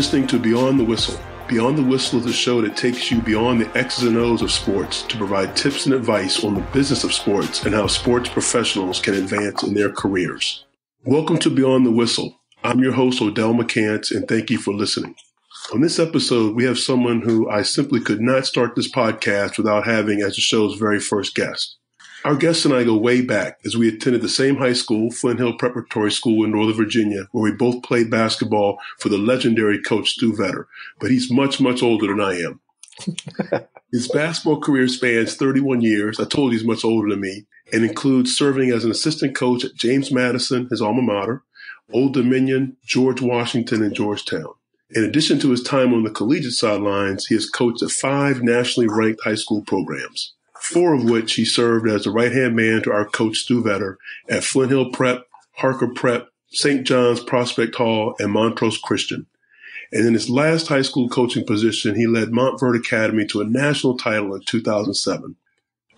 listening to Beyond the Whistle. Beyond the Whistle is a show that takes you beyond the X's and O's of sports to provide tips and advice on the business of sports and how sports professionals can advance in their careers. Welcome to Beyond the Whistle. I'm your host, Odell McCants, and thank you for listening. On this episode, we have someone who I simply could not start this podcast without having as the show's very first guest. Our guest and I go way back as we attended the same high school, Flint Hill Preparatory School in Northern Virginia, where we both played basketball for the legendary coach Stu Vetter. But he's much, much older than I am. His basketball career spans 31 years. I told you he's much older than me, and includes serving as an assistant coach at James Madison, his alma mater, Old Dominion, George Washington, and Georgetown. In addition to his time on the collegiate sidelines, he has coached at 5 nationally ranked high school programs, 4 of which he served as the right-hand man to our coach Stu Vetter at Flint Hill Prep, Harker Prep, St. John's Prospect Hall, and Montrose Christian. And in his last high school coaching position, he led Montverde Academy to a national title in 2007.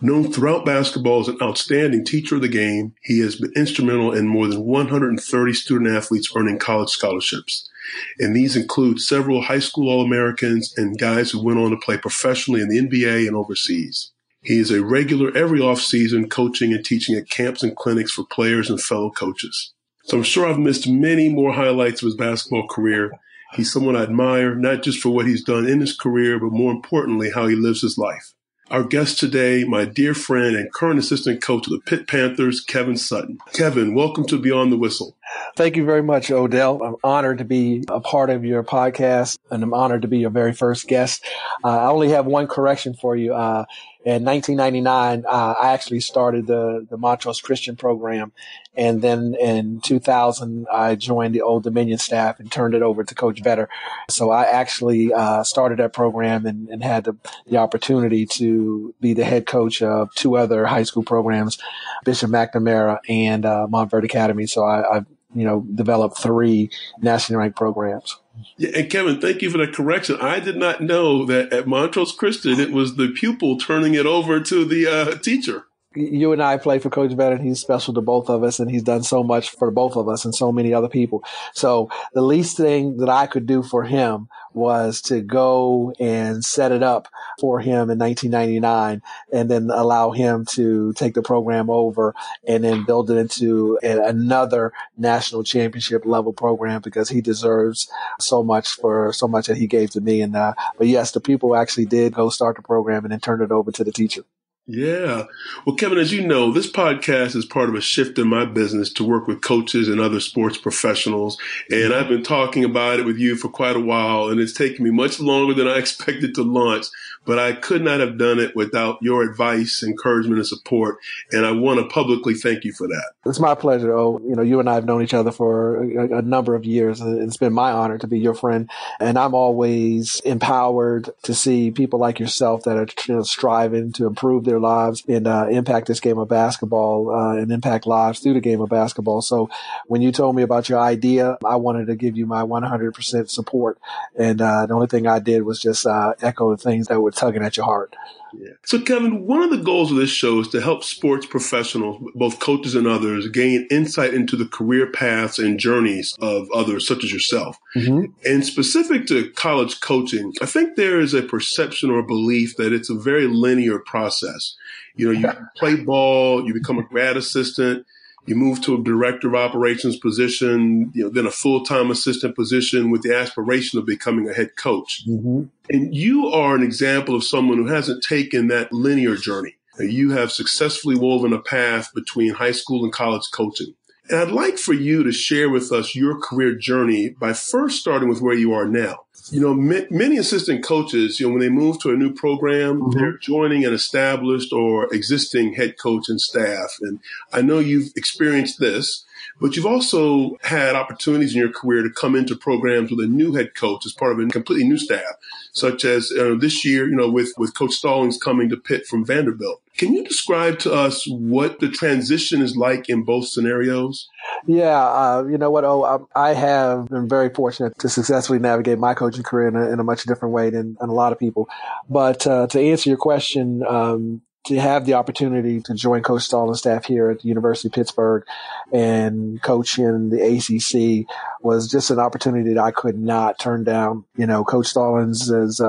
Known throughout basketball as an outstanding teacher of the game, he has been instrumental in more than 130 student-athletes earning college scholarships. And these include several high school All-Americans and guys who went on to play professionally in the NBA and overseas. He is a regular every offseason coaching and teaching at camps and clinics for players and fellow coaches. So I'm sure I've missed many more highlights of his basketball career. He's someone I admire, not just for what he's done in his career, but more importantly, how he lives his life. Our guest today, my dear friend and current assistant coach of the Pitt Panthers, Kevin Sutton. Kevin, welcome to Beyond the Whistle. Thank you very much, Odell. I'm honored to be a part of your podcast, and I'm honored to be your very first guest. I only have one correction for you. In 1999, I actually started the Montrose Christian program. And then in 2000, I joined the Old Dominion staff and turned it over to Coach Vetter. So I actually started that program and had the opportunity to be the head coach of 2 other high school programs, Bishop McNamara and Montverde Academy. So I've developed 3 nationally ranked programs. Yeah, and Kevin, thank you for that correction. I did not know that at Montrose Christian, it was the pupil turning it over to the teacher. You and I played for Coach Vetter, and he's special to both of us, and he's done so much for both of us and so many other people. So the least thing that I could do for him was to go and set it up for him in 1999 and then allow him to take the program over and then build it into another national championship level program, because he deserves so much for so much that he gave to me. And but yes, the people actually did go start the program and then turn it over to the teacher. Yeah. Well, Kevin, as you know, this podcast is part of a shift in my business to work with coaches and other sports professionals. And I've been talking about it with you for quite a while, and it's taken me much longer than I expected to launch. But I could not have done it without your advice, encouragement, and support. And I want to publicly thank you for that. It's my pleasure. You and I have known each other for a number of years, and it's been my honor to be your friend. And I'm always empowered to see people like yourself that are striving to improve their lives and impact this game of basketball and impact lives through the game of basketball. So when you told me about your idea, I wanted to give you my 100% support. And the only thing I did was just echo the things that were tugging at your heart. Yeah. So, Kevin, one of the goals of this show is to help sports professionals, both coaches and others, gain insight into the career paths and journeys of others, such as yourself. Mm-hmm. And specific to college coaching, I think there is a perception or belief that it's a very linear process. You play ball, you become a grad assistant, you move to a director of operations position, then a full-time assistant position with the aspiration of becoming a head coach. Mm-hmm. And you are an example of someone who hasn't taken that linear journey. You have successfully woven a path between high school and college coaching. And I'd like for you to share with us your career journey by first starting with where you are now. Many assistant coaches, when they move to a new program, mm-hmm. they're joining an established or existing head coach and staff. And I know you've experienced this, but you've also had opportunities in your career to come into programs with a new head coach as part of a completely new staff, such as this year, with Coach Stallings coming to Pitt from Vanderbilt. Can you describe to us what the transition is like in both scenarios? Yeah, you know what, I have been very fortunate to successfully navigate my coaching career in a much different way than a lot of people. But to answer your question, to have the opportunity to join Coach Stallings' staff here at the University of Pittsburgh and coach in the ACC was just an opportunity that I could not turn down. Coach Stallings is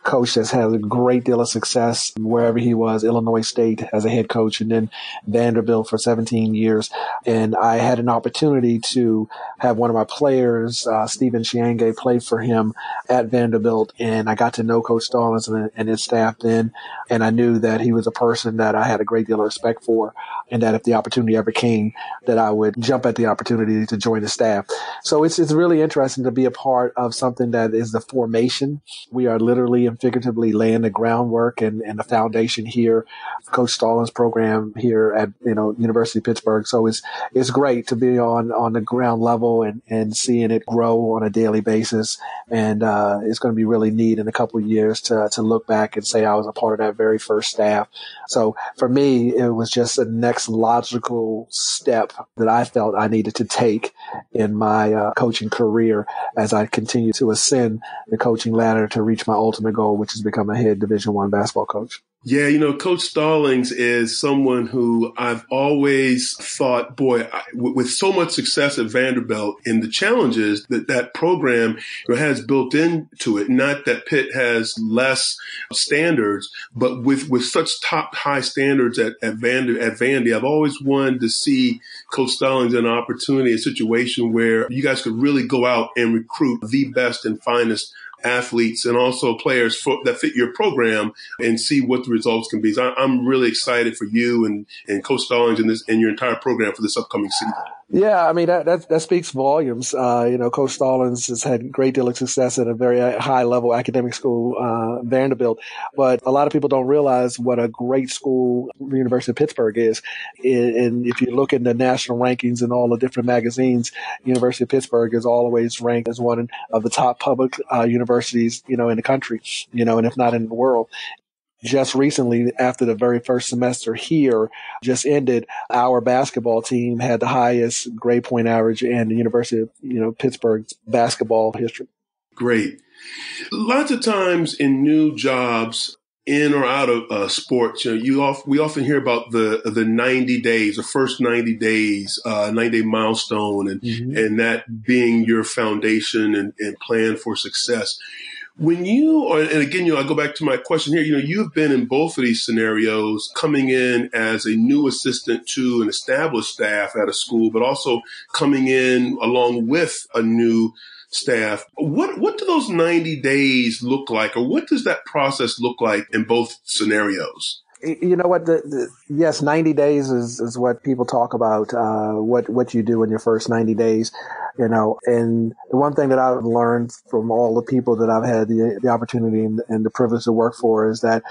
coach that's had a great deal of success wherever he was, Illinois State as a head coach, and then Vanderbilt for 17 years. And I had an opportunity to have one of my players, Stephen Chiange, play for him at Vanderbilt. And I got to know Coach Stallings and his staff then. And I knew that he was a person that I had a great deal of respect for, and that if the opportunity ever came, that I would jump at the opportunity to join the staff. So it's really interesting to be a part of something that is the formation. We are literally and figuratively laying the groundwork and the foundation here, Coach Stallings' program here at University of Pittsburgh. So it's great to be on the ground level and seeing it grow on a daily basis. And it's going to be really neat in a couple of years to look back and say I was a part of that very first staff. So for me, it was just a next logical step that I felt I needed to take in my coaching career as I continue to ascend the coaching ladder to reach my ultimate goal, which is become a head Division I basketball coach. Yeah, Coach Stallings is someone who I've always thought, with so much success at Vanderbilt and the challenges that program has built into it, not that Pitt has less standards, but with such high standards at Vandy, I've always wanted to see Coach Stallings in an opportunity, a situation where you guys could really go out and recruit the best and finest athletes and also players that fit your program and see what the results can be. So I'm really excited for you and Coach Stallings and your entire program for this upcoming season. Yeah, I mean, that speaks volumes. Coach Stallings has had a great deal of success at a very high level academic school, Vanderbilt. But a lot of people don't realize what a great school the University of Pittsburgh is. And if you look in the national rankings and all the different magazines, University of Pittsburgh is always ranked as one of the top public universities, in the country, and if not in the world. Just recently, after the very first semester here just ended, our basketball team had the highest grade point average in the University of Pittsburgh's basketball history. Great. Lots of times in new jobs, in or out of sports, we often hear about the 90 days, the first 90 days, 90-day milestone, and that being your foundation and plan for success. When and again, I go back to my question here, you've been in both of these scenarios, coming in as a new assistant to an established staff at a school, but also coming in along with a new staff. What do those 90 days look like, or what does that process look like in both scenarios? You know what? Yes, 90 days is what people talk about, what you do in your first 90 days, and the one thing that I've learned from all the people that I've had the opportunity and the privilege to work for is that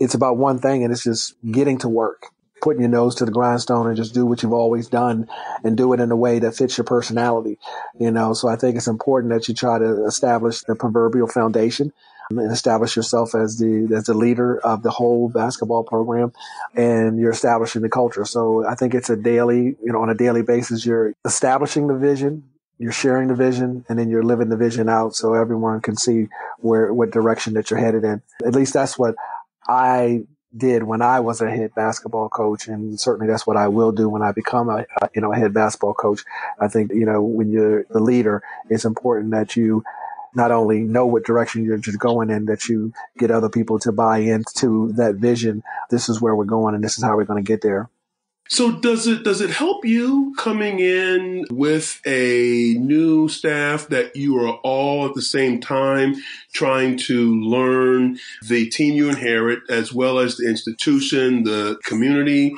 it's about one thing, and it's just getting to work, putting your nose to the grindstone and just do what you've always done and do it in a way that fits your personality, So I think it's important that you try to establish the proverbial foundation and establish yourself as the leader of the whole basketball program, and you're establishing the culture. So I think it's a daily, on a daily basis, you're establishing the vision, you're sharing the vision, and then you're living the vision out so everyone can see what direction that you're headed in. At least that's what I did when I was a head basketball coach, and certainly that's what I will do when I become a head basketball coach. I think, when you're the leader, it's important that you not only know what direction you're just going in, that you get other people to buy into that vision. This is where we're going, and this is how we're going to get there. So does it help you coming in with a new staff that you are all at the same time trying to learn the team you inherit as well as the institution, the community?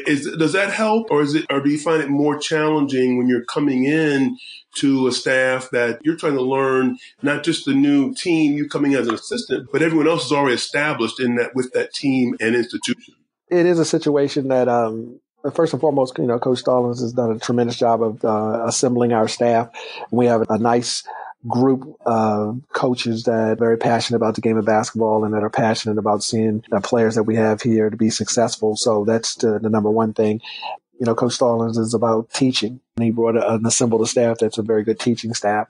Does that help, or do you find it more challenging when you're coming in to a staff that you're trying to learn not just the new team, you coming as an assistant, but everyone else is already established in that with that team and institution? It is a situation that, first and foremost, Coach Stallings has done a tremendous job of assembling our staff. We have a nice group of coaches that are very passionate about the game of basketball and that are passionate about seeing the players that we have here to be successful. So that's the number one thing. Coach Stallings is about teaching, and he brought an assembled staff that's a very good teaching staff.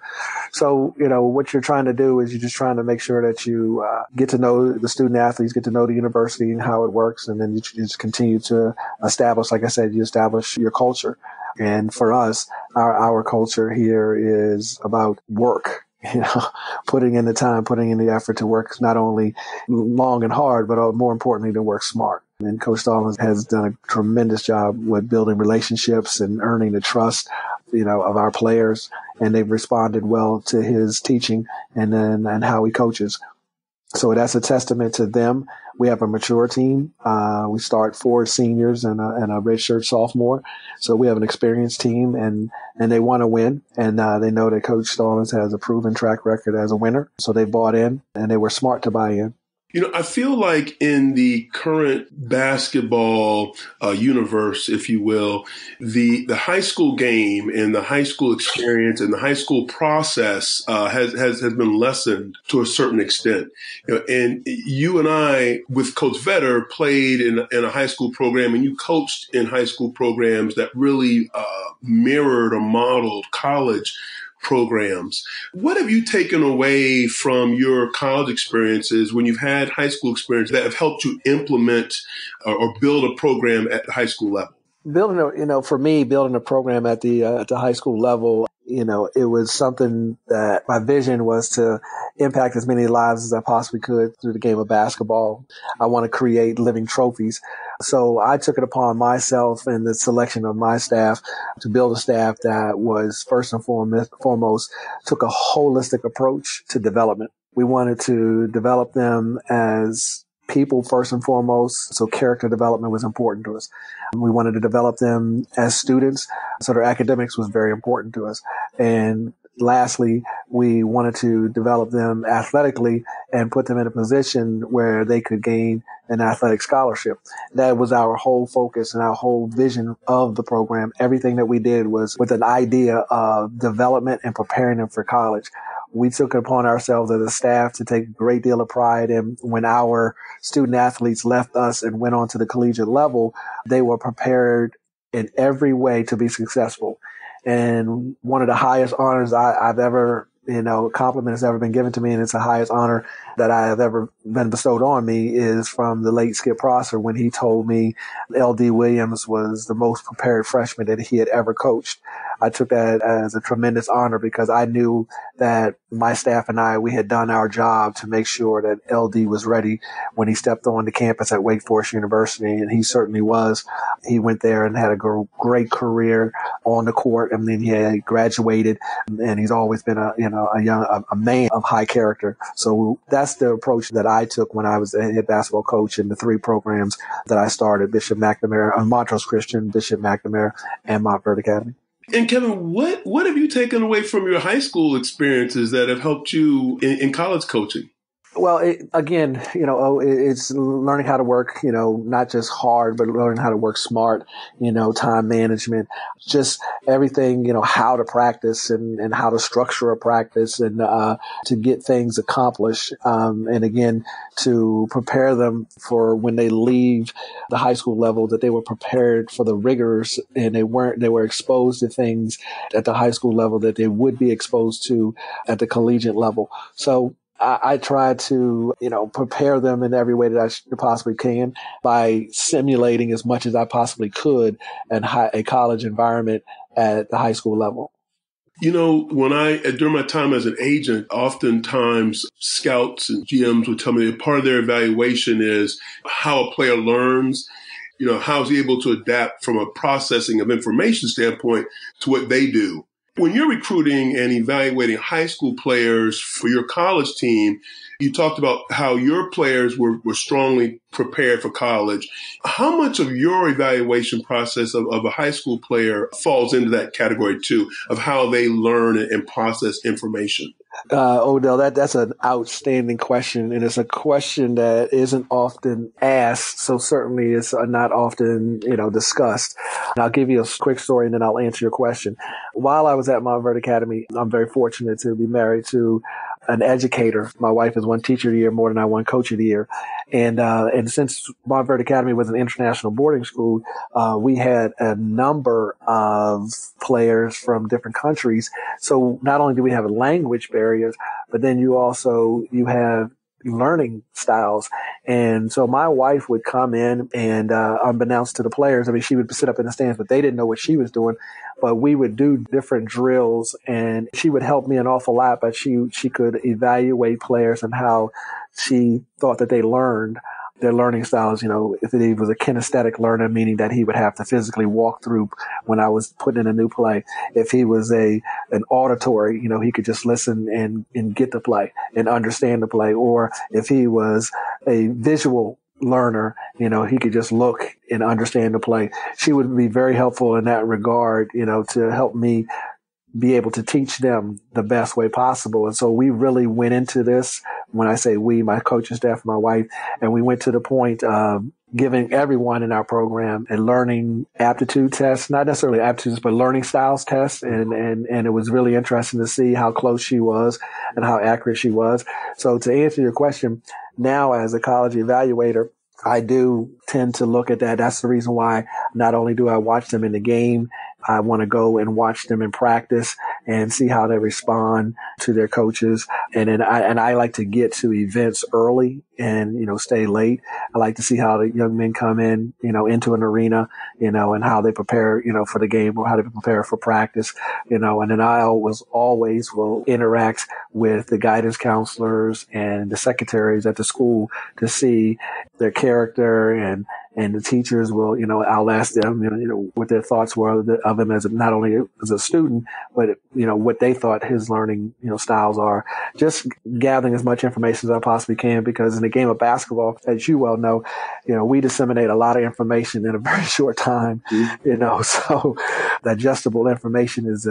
So, what you're trying to do is you're just trying to make sure that you get to know the student athletes, get to know the university and how it works, and then you just continue to establish, like I said, you establish your culture. And for us, our culture here is about work. Putting in the time, putting in the effort to work not only long and hard, but more importantly, to work smart. And Coach Stallings has done a tremendous job with building relationships and earning the trust, of our players. And they've responded well to his teaching and how he coaches. So that's a testament to them. We have a mature team. We start 4 seniors and a redshirt sophomore. So we have an experienced team, and they want to win. And they know that Coach Stallings has a proven track record as a winner. So they bought in, and they were smart to buy in. I feel like in the current basketball universe, if you will, the high school game and the high school experience and the high school process has been lessened to a certain extent. And you and I, with Coach Vetter, played in a high school program, and you coached in high school programs that really mirrored or modeled college programs. What have you taken away from your college experiences when you've had high school experience that have helped you implement or build a program at the high school level? For me, building a program at the high school level, it was something that my vision was to impact as many lives as I possibly could through the game of basketball. I want to create living trophies. So I took it upon myself and the selection of my staff to build a staff that was first and foremost took a holistic approach to development. We wanted to develop them as people first and foremost. So character development was important to us. We wanted to develop them as students. So their academics was very important to us. And lastly, we wanted to develop them athletically and put them in a position where they could gain an athletic scholarship. That was our whole focus and our whole vision of the program. Everything that we did was with an idea of development and preparing them for college. We took it upon ourselves as a staff to take a great deal of pride in when our student athletes left us and went on to the collegiate level, they were prepared in every way to be successful. And one of the highest honors I've ever, compliment has ever been given to me, and it's the highest honor that I have ever been bestowed on me, is from the late Skip Prosser when he told me L.D. Williams was the most prepared freshman that he had ever coached. I took that as a tremendous honor because I knew that my staff and we had done our job to make sure that LD was ready when he stepped on the campus at Wake Forest University, and he certainly was. He went there and had a great career on the court, and then he graduated, and he's always been a man of high character. So that's the approach that I took when I was a head basketball coach in the 3 programs that I started: Bishop McNamara, Montrose Christian, Bishop McNamara, and Montverde Academy. And Kevin, what have you taken away from your high school experiences that have helped you in college coaching? Well, it's learning how to work, not just hard, but learning how to work smart, time management, just everything, how to practice and how to structure a practice and to get things accomplished. And again, to prepare them for when they leave the high school level, that they were prepared for the rigors and they were exposed to things at the high school level that they would be exposed to at the collegiate level. So I try to, prepare them in every way that I possibly can by simulating as much as I possibly could a college environment at the high school level. During my time as an agent, oftentimes scouts and GMs would tell me that part of their evaluation is how a player learns. How is he able to adapt from a processing of information standpoint to what they do? When you're recruiting and evaluating high school players for your college team, you talked about how your players were strongly prepared for college. How much of your evaluation process of a high school player falls into that category too, of how they learn and process information? Odell, that's an outstanding question, and it's a question that isn't often asked, so certainly it's not often, discussed. And I'll give you a quick story, and then I'll answer your question. While I was at Montverde Academy, I'm very fortunate to be married to an educator. My wife has won Teacher of the Year more than I won Coach of the Year. And since Montverde Academy was an international boarding school, we had a number of players from different countries. So not only do we have language barriers, but then you have learning styles. And so my wife would come in and, unbeknownst to the players, I mean, she would sit up in the stands, but they didn't know what she was doing. But we would do different drills and she would help me an awful lot, but she could evaluate players and how she thought that they learned their learning styles. If he was a kinesthetic learner, meaning that he would have to physically walk through when I was putting in a new play. If he was an auditory, he could just listen and get the play and understand the play. Or if he was a visual learner, he could just look and understand the play. She would be very helpful in that regard, to help me be able to teach them the best way possible. And so we really went into this, when I say we, my coaching staff, my wife, and we went to the point of giving everyone in our program a learning aptitude test, not necessarily aptitudes, but learning styles test. And it was really interesting to see how close she was and how accurate she was. So to answer your question, now as a college evaluator, I do tend to look at that. That's the reason why not only do I watch them in the game, I want to go and watch them in practice and see how they respond to their coaches. And then I like to get to events early and, stay late. I like to see how the young men come in, into an arena, and how they prepare, for the game or how they prepare for practice, and then I always will interact with the guidance counselors and the secretaries at the school to see their character, and the teachers will, I'll ask them, what their thoughts were of him as not only as a student, but, what they thought his learning, styles are. Just gathering as much information as I possibly can, because in the game of basketball, as you well know, we disseminate a lot of information in a very short time, so digestible information is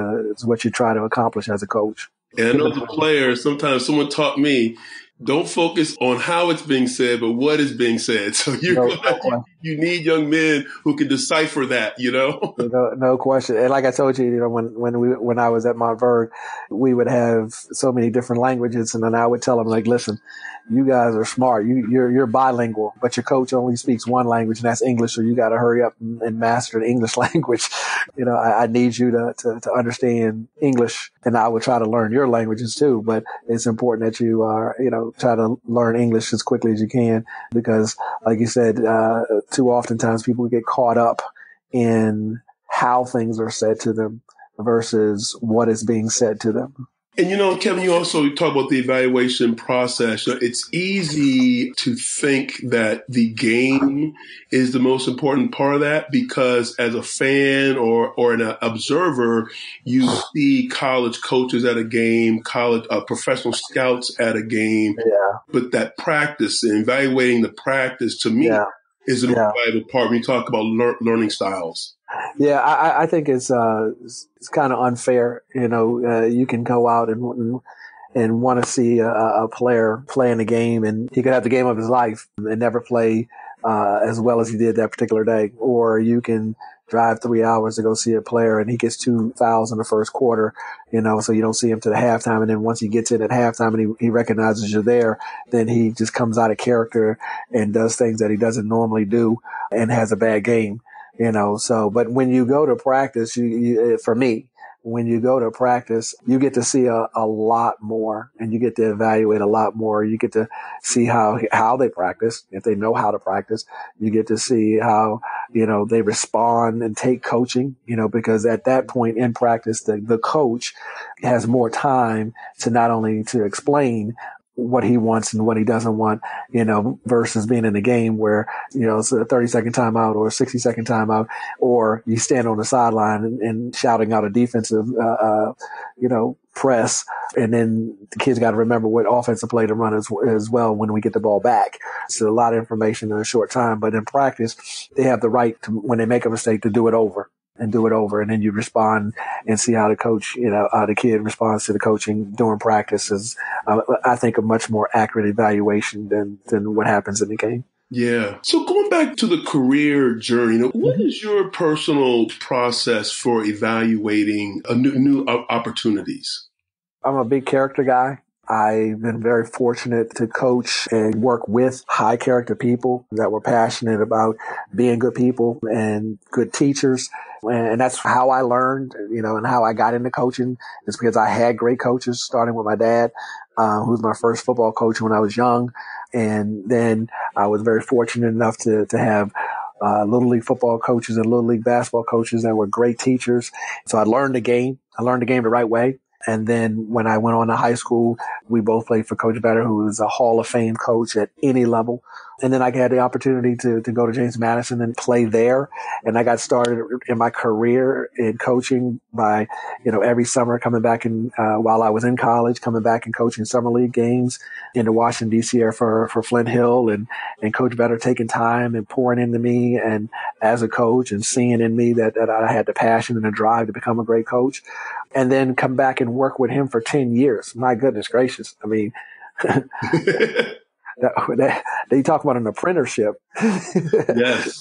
what you try to accomplish as a coach. And I know the players, sometimes someone taught me, don't focus on how it's being said, but what is being said. So you need young men who can decipher that, No question. And like I told you, when I was at Montverde, we would have so many different languages, and then I would tell them, like, listen, you guys are smart. You're bilingual, but your coach only speaks one language, and that's English. So you got to hurry up and master the English language. I need you to understand English, and I would try to learn your languages too. But it's important that you are, try to learn English as quickly as you can, because like you said, too oftentimes people get caught up in how things are said to them versus what is being said to them. And, Kevin, you also talk about the evaluation process. It's easy to think that the game is the most important part of that, because as a fan or an observer, you see college coaches at a game, college professional scouts at a game. Yeah. But that practice and evaluating the practice, to me, is an vital part when you talk about learning styles. Yeah, I think it's kind of unfair. You can go out and want to see a player play in a game, and he could have the game of his life and never play as well as he did that particular day. Or you can drive 3 hours to go see a player and he gets 2 fouls in the first quarter, so you don't see him to the halftime. And then once he gets in at halftime and he recognizes you're there, then he just comes out of character and does things that he doesn't normally do and has a bad game. But when you go to practice, for me, when you go to practice, you get to see a lot more, and you get to evaluate a lot more. You get to see how they practice, if they know how to practice. You get to see how, they respond and take coaching, because at that point in practice, the coach has more time to not only to explain what he wants and what he doesn't want, versus being in a game where, it's a 30-second timeout or a 60-second timeout, or you stand on the sideline and shouting out a defensive, press. And then the kids got to remember what offensive play to run as well when we get the ball back. So a lot of information in a short time, but in practice, they have the right to, when they make a mistake, to do it over. And then you respond and see how the coach, how the kid responds to the coaching during practice is, I think, a much more accurate evaluation than what happens in the game. Yeah. So going back to the career journey, what is your personal process for evaluating new opportunities? I'm a big character guy. I've been very fortunate to coach and work with high character people that were passionate about being good people and good teachers. And that's how I learned, and how I got into coaching is because I had great coaches, starting with my dad, who was my first football coach when I was young. And then I was very fortunate enough to have Little League football coaches and Little League basketball coaches that were great teachers. So I learned the game. I learned the game the right way. And then when I went on to high school, we both played for Coach Vetter, who was a Hall of Fame coach at any level. And then I had the opportunity to go to James Madison and play there. And I got started in my career in coaching by, every summer coming back while I was in college, coming back and coaching summer league games in the Washington, D.C. area for Flint Hill, and Coach Vetter taking time and pouring into me and as a coach and seeing in me that I had the passion and the drive to become a great coach. And then come back and work with him for 10 years. My goodness gracious. I mean, they talk about an apprenticeship. Yes.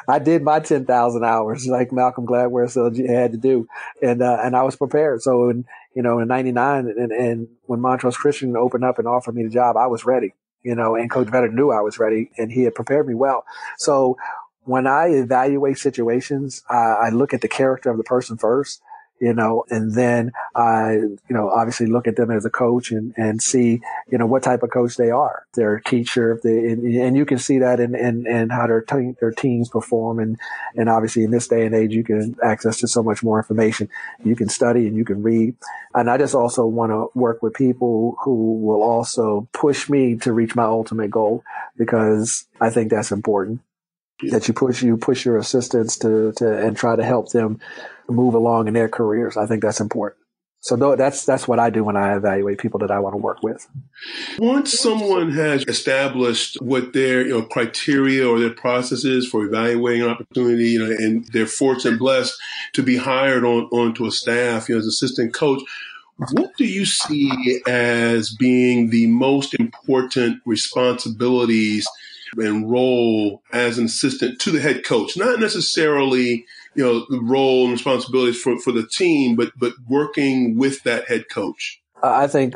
I did my 10,000 hours like Malcolm Gladwell said you had to do. And I was prepared. So in 99 and when Montrose Christian opened up and offered me the job, I was ready, and Coach Vetter knew I was ready and he had prepared me well. So when I evaluate situations, I look at the character of the person first. And then I, obviously look at them as a coach and see, what type of coach they are. They're a teacher, and you can see that in how their teams perform. And obviously in this day and age, you can access to so much more information. You can study and you can read. And I just also want to work with people who will also push me to reach my ultimate goal, because I think that's important. That you push your assistants to and try to help them move along in their careers. I think that's important. So that's what I do when I evaluate people that I want to work with. Once someone has established what their criteria or their process is for evaluating an opportunity, and they're fortunate and blessed to be hired onto a staff, as assistant coach, what do you see as being the most important responsibilities and role as an assistant to the head coach? Not necessarily, the role and responsibilities for the team, but working with that head coach. I think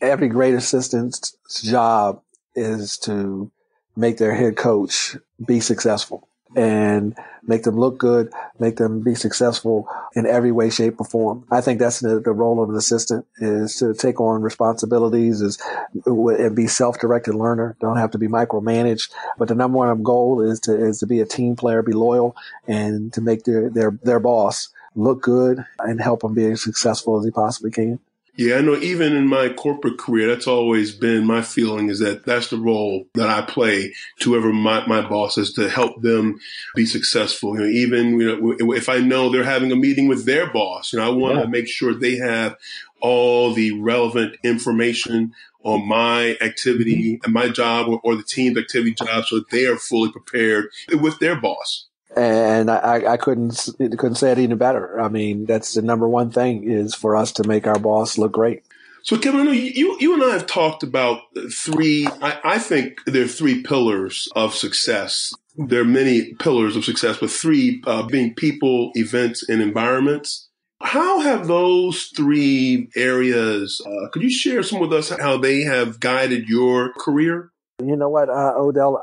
every great assistant's job is to make their head coach be successful and make them look good, make them be successful in every way, shape, or form. I think that's the role of an assistant, is to take on responsibilities and be self-directed learner. Don't have to be micromanaged. But the number one goal is to be a team player, be loyal, and to make their boss look good and help them be as successful as he possibly can. Yeah, I know even in my corporate career, that's always been my feeling, is that that's the role that I play to whoever my boss is, to help them be successful. Even if I know they're having a meeting with their boss, I want to make sure they have all the relevant information on my activity and my job or the team's activity job, so that they are fully prepared with their boss. And I couldn't say it any better. I mean, that's the number one thing, is for us to make our boss look great. So, Kevin, I know you and I have talked about three. I think there are three pillars of success. There are many pillars of success, but three being people, events, and environments. How have those three areas, could you share some with us how they have guided your career? You know what, Odell,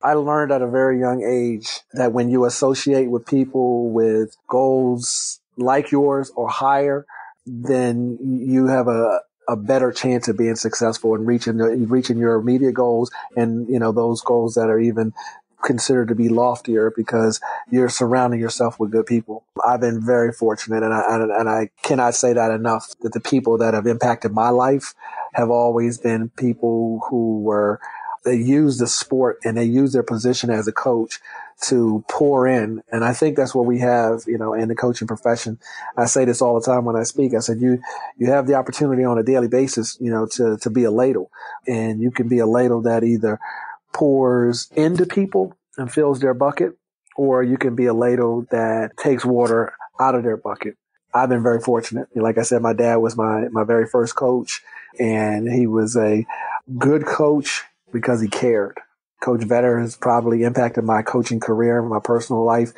I learned at a very young age that when you associate with people with goals like yours or higher, then you have a better chance of being successful and reaching your immediate goals, and those goals that are even considered to be loftier, because you're surrounding yourself with good people. I've been very fortunate, and I cannot say that enough, that the people that have impacted my life have always been people who they use the sport and they use their position as a coach to pour in. And I think that's what we have, in the coaching profession. I say this all the time when I speak. I said, you have the opportunity on a daily basis, to be a ladle, and you can be a ladle that either pours into people and fills their bucket, or you can be a ladle that takes water out of their bucket. I've been very fortunate. Like I said, my dad was my very first coach, and he was a good coach because he cared. Coach Vetter has probably impacted my coaching career, my personal life,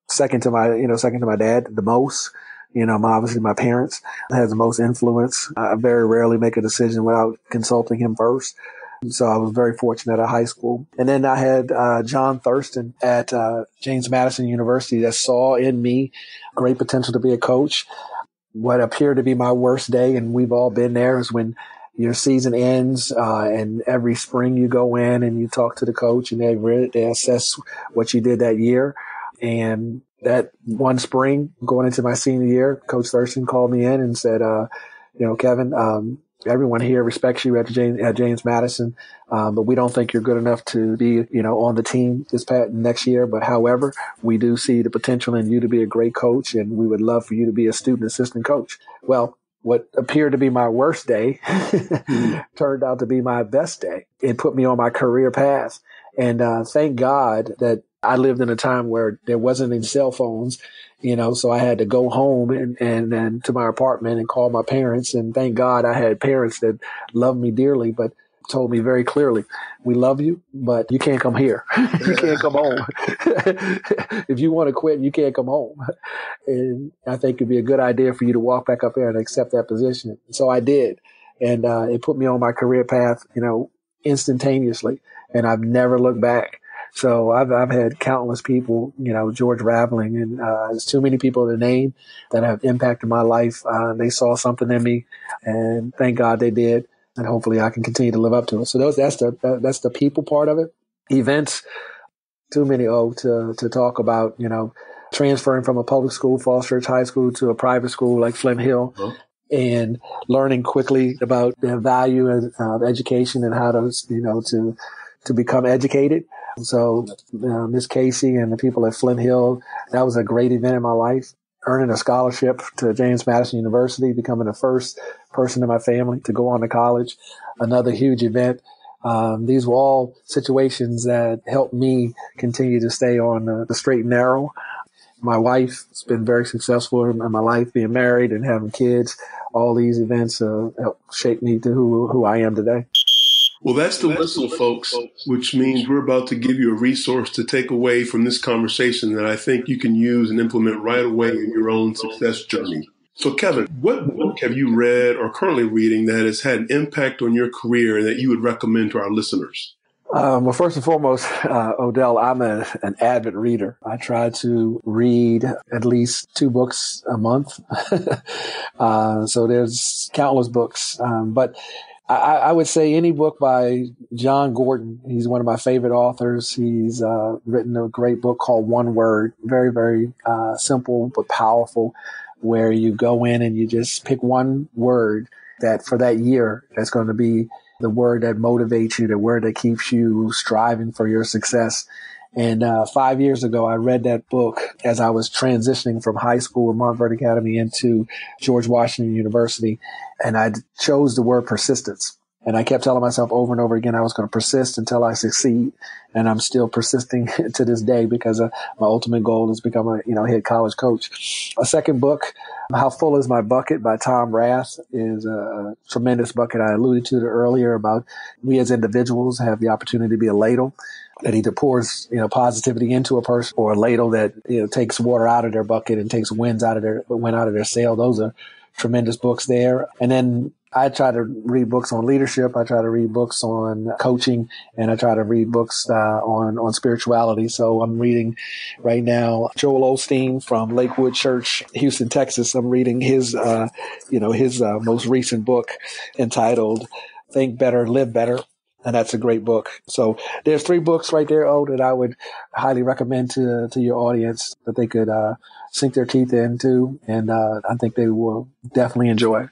second to my dad the most. Obviously my parents has the most influence. I very rarely make a decision without consulting him first. So I was very fortunate at high school. And then I had John Thurston at James Madison University that saw in me great potential to be a coach. What appeared to be my worst day, and we've all been there, is when your season ends and every spring you go in and you talk to the coach and they assess what you did that year. And that one spring going into my senior year, Coach Thurston called me in and said, Kevin, everyone here respects you at James Madison, but we don't think you're good enough to be, on the team next year. But however, we do see the potential in you to be a great coach, and we would love for you to be a student assistant coach. Well, what appeared to be my worst day turned out to be my best day. It put me on my career path. And thank God that I lived in a time where there wasn't any cell phones, so I had to go home and to my apartment and call my parents. And thank God I had parents that loved me dearly, but told me very clearly, we love you, but you can't come here. You can't come home. If you want to quit, you can't come home. And I think it'd be a good idea for you to walk back up there and accept that position. So I did. And it put me on my career path, instantaneously. And I've never looked back. So I've had countless people, George Raveling, and there's too many people to name that have impacted my life. They saw something in me, and thank God they did. And hopefully I can continue to live up to it. So that's the people part of it. Events, too many to talk about, transferring from a public school, Falls Church High School, to a private school like Flint Hill. Uh-huh. And learning quickly about the value of education and how to become educated. So Miss Casey and the people at Flint Hill, that was a great event in my life. Earning a scholarship to James Madison University, becoming the first person in my family to go on to college, another huge event. These were all situations that helped me continue to stay on the straight and narrow. My wife has been very successful in my life, being married and having kids. All these events helped shape me to who I am today. Well, that's the whistle, folks, which means we're about to give you a resource to take away from this conversation that I think you can use and implement right away in your own success journey. So, Kevin, what book have you read or currently reading that has had an impact on your career and that you would recommend to our listeners? Well, first and foremost, Odell, I'm an avid reader. I try to read at least 2 books a month. So there's countless books. But I would say any book by John Gordon. He's one of my favorite authors. He's written a great book called One Word, very, very simple but powerful, where you go in and you just pick one word that for that year that's going to be the word that motivates you, the word that keeps you striving for your success. And 5 years ago, I read that book as I was transitioning from high school at Montverde Academy into George Washington University. And I chose the word persistence. And I kept telling myself over and over again I was going to persist until I succeed. And I'm still persisting to this day because my ultimate goal is to become a head college coach. A second book, How Full Is My Bucket by Tom Rath, is a tremendous bucket. I alluded to it earlier about we as individuals have the opportunity to be a ladle that either pours, positivity into a person, or a ladle that, takes water out of their bucket and takes wind out of their sail. Those are tremendous books there. And then I try to read books on leadership. I try to read books on coaching, and I try to read books on spirituality. So I'm reading right now Joel Osteen from Lakewood Church, Houston, Texas. I'm reading his most recent book entitled Think Better, Live Better. And that's a great book. So there's 3 books right there, that I would highly recommend to your audience that they could sink their teeth into. And I think they will definitely enjoy.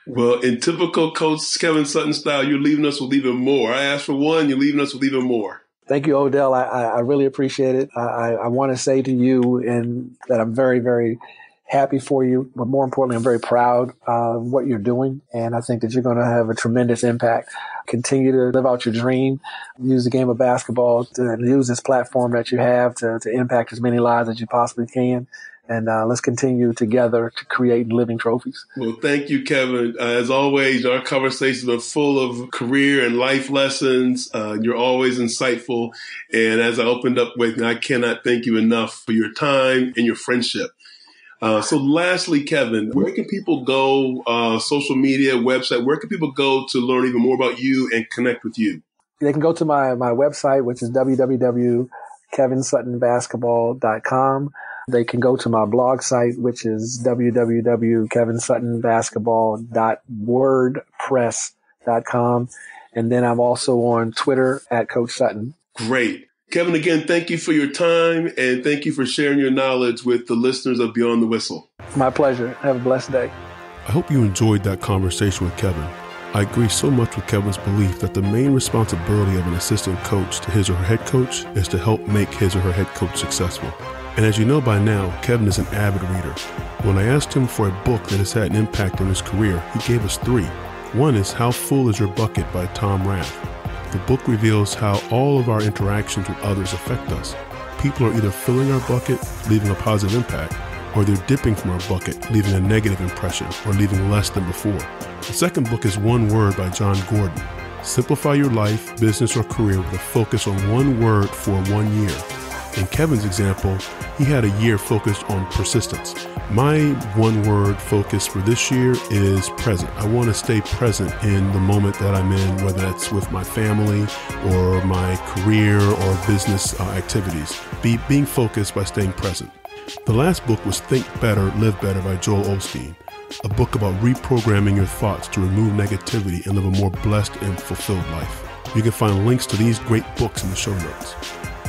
Well, in typical Coach Kevin Sutton style, you're leaving us with even more. I asked for one, you're leaving us with even more. Thank you, Odell. I really appreciate it. I want to say to you that I'm very, very happy for you, but more importantly, I'm very proud of what you're doing. And I think that you're going to have a tremendous impact. Continue to live out your dream, use the game of basketball to use this platform that you have to impact as many lives as you possibly can. And let's continue together to create living trophies. Well, thank you, Kevin. As always, our conversations are full of career and life lessons. You're always insightful. And as I opened up with, I cannot thank you enough for your time and your friendship. So lastly, Kevin, where can people go, social media, website, where can people go to learn even more about you and connect with you? They can go to my website, which is www.kevinsuttonbasketball.com. They can go to my blog site, which is www.kevinsuttonbasketball.wordpress.com. And then I'm also on Twitter at Coach Sutton. Great. Kevin, again, thank you for your time and thank you for sharing your knowledge with the listeners of Beyond the Whistle. My pleasure. Have a blessed day. I hope you enjoyed that conversation with Kevin. I agree so much with Kevin's belief that the main responsibility of an assistant coach to his or her head coach is to help make his or her head coach successful. And as you know by now, Kevin is an avid reader. When I asked him for a book that has had an impact on his career, he gave us 3. One is How Full Is Your Bucket by Tom Rath. The book reveals how all of our interactions with others affect us. People are either filling our bucket, leaving a positive impact, or they're dipping from our bucket, leaving a negative impression, or leaving less than before. The second book is One Word by John Gordon. Simplify your life, business, or career with a focus on one word for 1 year. In Kevin's example, he had a year focused on persistence. My one-word focus for this year is present. I want to stay present in the moment that I'm in, whether that's with my family or my career or business activities. Being focused by staying present. The last book was Think Better, Live Better by Joel Osteen, a book about reprogramming your thoughts to remove negativity and live a more blessed and fulfilled life. You can find links to these great books in the show notes.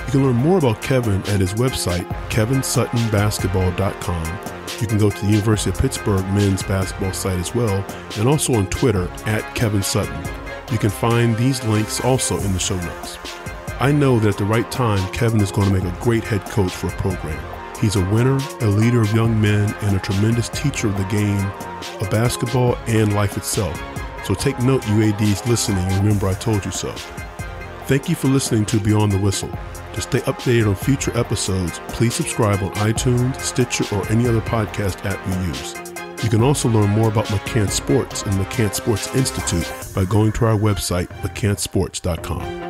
You can learn more about Kevin at his website, kevinsuttonbasketball.com. You can go to the University of Pittsburgh men's basketball site as well, and also on Twitter at Kevin Sutton. You can find these links also in the show notes. I know that at the right time, Kevin is going to make a great head coach for a program. He's a winner, a leader of young men, and a tremendous teacher of the game of basketball and life itself. So take note, UADs listening, and remember I told you so. Thank you for listening to Beyond the Whistle. To stay updated on future episodes, please subscribe on iTunes, Stitcher, or any other podcast app you use. You can also learn more about McCants Sports and McCants Sports Institute by going to our website, McCantssports.com.